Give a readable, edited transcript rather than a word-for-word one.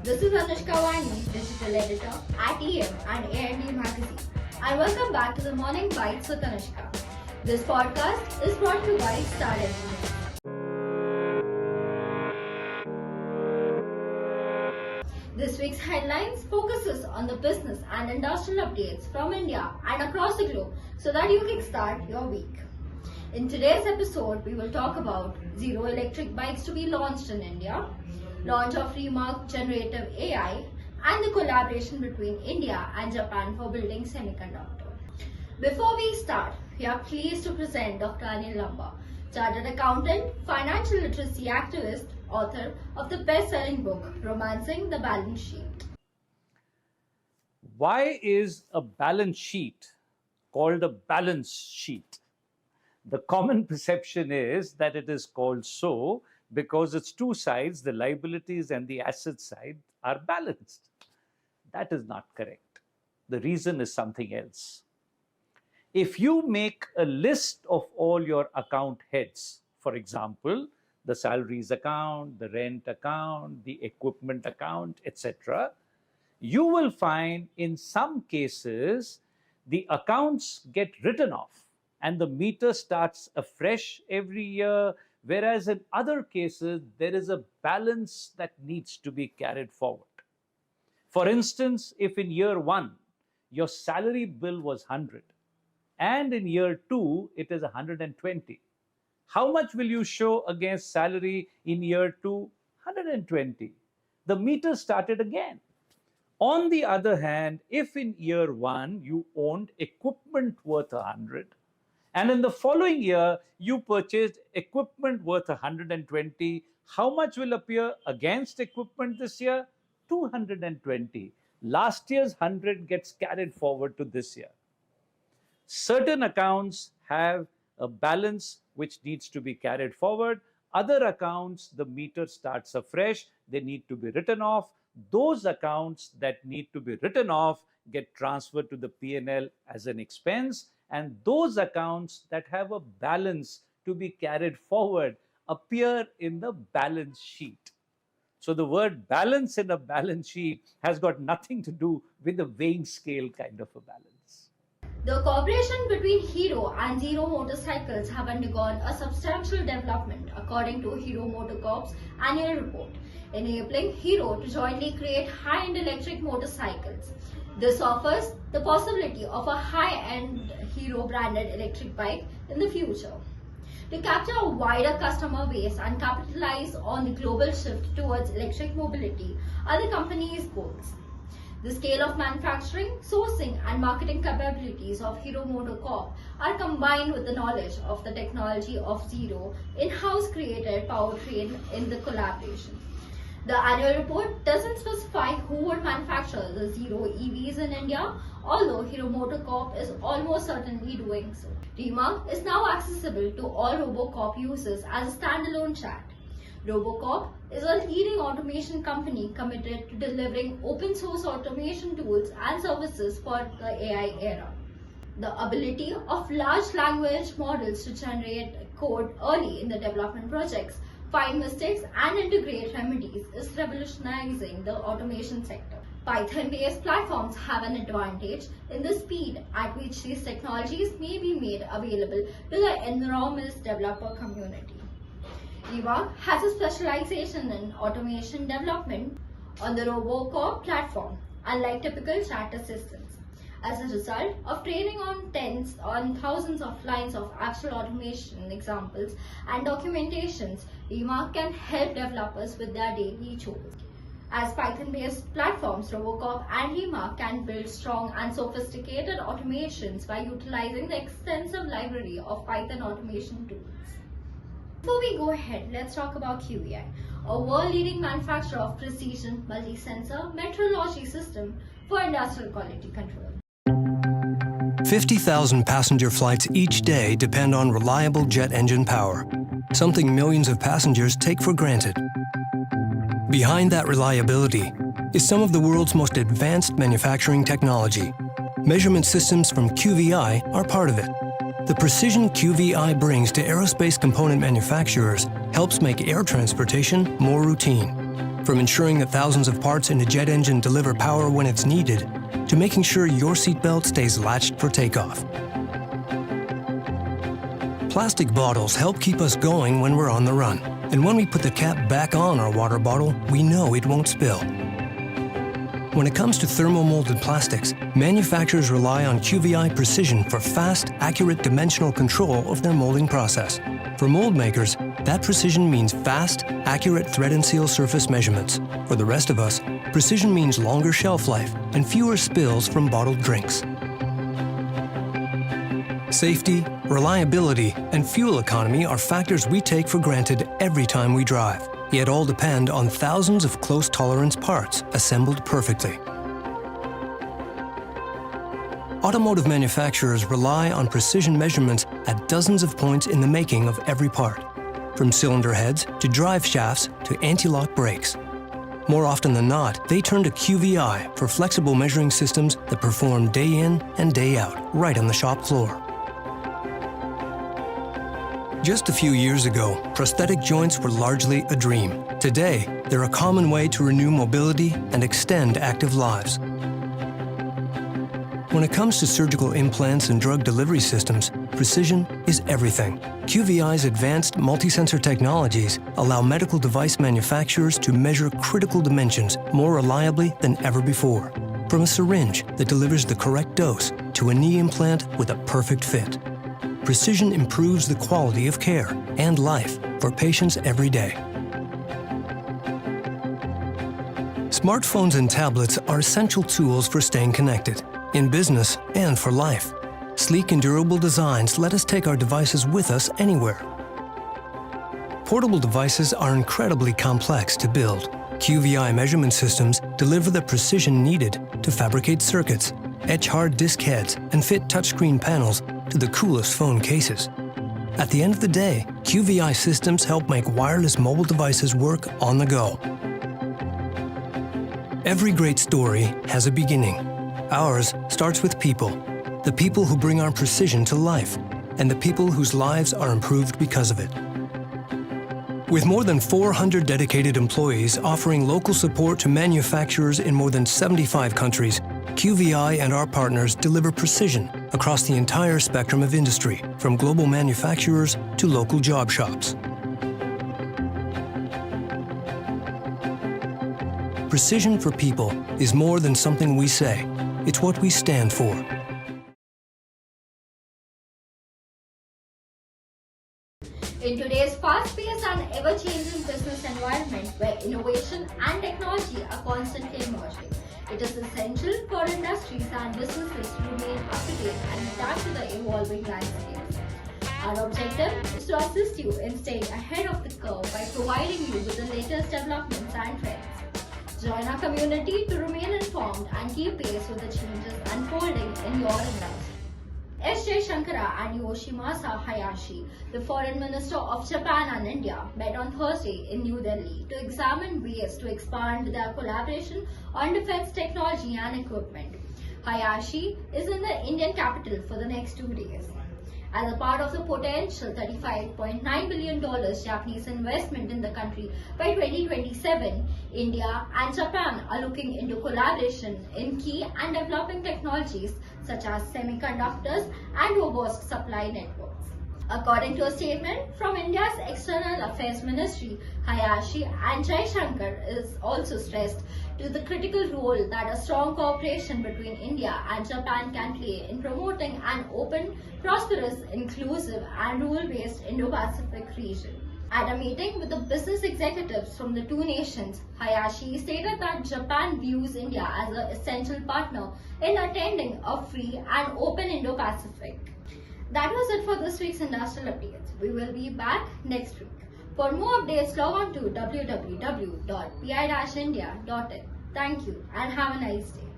This is Anushka, digital editor at EM and A&D Magazine, and welcome back to the Morning Bytes with Anushka. This podcast is brought to you by Star Engineering. This week's headlines focuses on the business and industrial updates from India and across the globe so that you can start your week. In today's episode, we will talk about zero electric bikes to be launched in India, launch of Remark Generative AI, and the collaboration between India and Japan for building semiconductor. Before we start, we are pleased to present Dr. Anil Lamba, Chartered Accountant, Financial Literacy Activist, author of the best-selling book, Romancing the Balance Sheet. Why is a balance sheet called a balance sheet? The common perception is that it is called so because its two sides, the liabilities and the asset side, are balanced. That is not correct. The reason is something else. If you make a list of all your account heads, for example, the salaries account, the rent account, the equipment account, etc., you will find in some cases the accounts get written off and the meter starts afresh every year, whereas in other cases there is a balance that needs to be carried forward. For instance, if in year 1 your salary bill was 100 and in year 2 it is 120, how much will you show against salary in year 2? 120. The meter started again. On the other hand, if in year 1 you owned equipment worth 100 and in the following year you purchased equipment worth 120, how much will appear against equipment this year? 220. Last year's 100 gets carried forward to this year. Certain accounts have a balance which needs to be carried forward. Other accounts, the meter starts afresh, they need to be written off. Those accounts that need to be written off get transferred to the P&L as an expense, and those accounts that have a balance to be carried forward appear in the balance sheet. So the word balance in a balance sheet has got nothing to do with the weighing scale kind of a balance. The cooperation between Hero and Zero Motorcycles have undergone a substantial development according to Hero MotoCorp's annual report, enabling Hero to jointly create high-end electric motorcycles. This offers the possibility of a high-end Hero-branded electric bike in the future. To capture a wider customer base and capitalize on the global shift towards electric mobility are the company's goals. The scale of manufacturing, sourcing and marketing capabilities of Hero MotoCorp are combined with the knowledge of the technology of Zero in-house created powertrain in the collaboration. The annual report doesn't specify who would manufacture the Zero EVs in India, although Hero MotoCorp is almost certainly doing so. Remark is now accessible to all RoboCorp users as a standalone chat. RoboCorp is a leading automation company committed to delivering open source automation tools and services for the AI era. The ability of large language models to generate code early in the development projects, find mistakes and integrate remedies is revolutionizing the automation sector. Python-based platforms have an advantage in the speed at which these technologies may be made available to the enormous developer community. Remark has a specialization in automation development on the RoboCorp platform, unlike typical chat assistants. As a result of training on thousands of lines of actual automation examples and documentations, Remark can help developers with their daily chores. As Python-based platforms, RoboCorp and Remark can build strong and sophisticated automations by utilizing the extensive library of Python automation tools. Before we go ahead, let's talk about QVI, a world-leading manufacturer of precision multi-sensor metrology system for industrial quality control. 50,000 passenger flights each day depend on reliable jet engine power, something millions of passengers take for granted. Behind that reliability is some of the world's most advanced manufacturing technology. Measurement systems from QVI are part of it. The precision QVI brings to aerospace component manufacturers helps make air transportation more routine. From ensuring that thousands of parts in a jet engine deliver power when it's needed, to making sure your seatbelt stays latched for takeoff. Plastic bottles help keep us going when we're on the run. And when we put the cap back on our water bottle, we know it won't spill. When it comes to thermomolded plastics, manufacturers rely on QVI precision for fast, accurate dimensional control of their molding process. For mold makers, that precision means fast, accurate thread and seal surface measurements. For the rest of us, precision means longer shelf life and fewer spills from bottled drinks. Safety, reliability, and fuel economy are factors we take for granted every time we drive, yet all depend on thousands of close-tolerance parts assembled perfectly. Automotive manufacturers rely on precision measurements at dozens of points in the making of every part, from cylinder heads to drive shafts to anti-lock brakes. More often than not, they turn to QVI for flexible measuring systems that perform day in and day out, right on the shop floor. Just a few years ago, prosthetic joints were largely a dream. Today, they're a common way to renew mobility and extend active lives. When it comes to surgical implants and drug delivery systems, precision is everything. QVI's advanced multi-sensor technologies allow medical device manufacturers to measure critical dimensions more reliably than ever before. From a syringe that delivers the correct dose to a knee implant with a perfect fit. Precision improves the quality of care and life for patients every day. Smartphones and tablets are essential tools for staying connected, in business and for life. Sleek and durable designs let us take our devices with us anywhere. Portable devices are incredibly complex to build. QVI measurement systems deliver the precision needed to fabricate circuits, etch hard disk heads, and fit touchscreen panels to the coolest phone cases. At the end of the day, QVI systems help make wireless mobile devices work on the go. Every great story has a beginning. Ours starts with people, the people who bring our precision to life, and the people whose lives are improved because of it. With more than 400 dedicated employees offering local support to manufacturers in more than 75 countries, QVI and our partners deliver precision across the entire spectrum of industry, from global manufacturers to local job shops. Precision for people is more than something we say. It's what we stand for. In today's fast-paced and ever-changing business environment where innovation and technology are constantly emerging, it is essential for industries and businesses to remain up to date and adapt to the evolving landscapes. Our objective is to assist you in staying ahead of the curve by providing you with the latest developments and trends. Join our community to remain informed and keep pace with the changes unfolding in your industry. S. Shankara and Yoshimasa Hayashi, the Foreign Minister of Japan and India, met on Thursday in New Delhi to examine ways to expand their collaboration on defense technology and equipment. Hayashi is in the Indian capital for the next 2 days. As a part of the potential $35.9 billion Japanese investment in the country by 2027, India and Japan are looking into collaboration in key and developing technologies such as semiconductors and robust supply networks. According to a statement from India's External Affairs Ministry, Hayashi and Shankar is also stressed to the critical role that a strong cooperation between India and Japan can play in promoting an open, prosperous, inclusive and rule-based Indo-Pacific region. At a meeting with the business executives from the two nations, Hayashi stated that Japan views India as an essential partner in attending a free and open Indo-Pacific. That was it for this week's industrial updates. We will be back next week. For more updates, log on to www.pi-india.in. Thank you and have a nice day.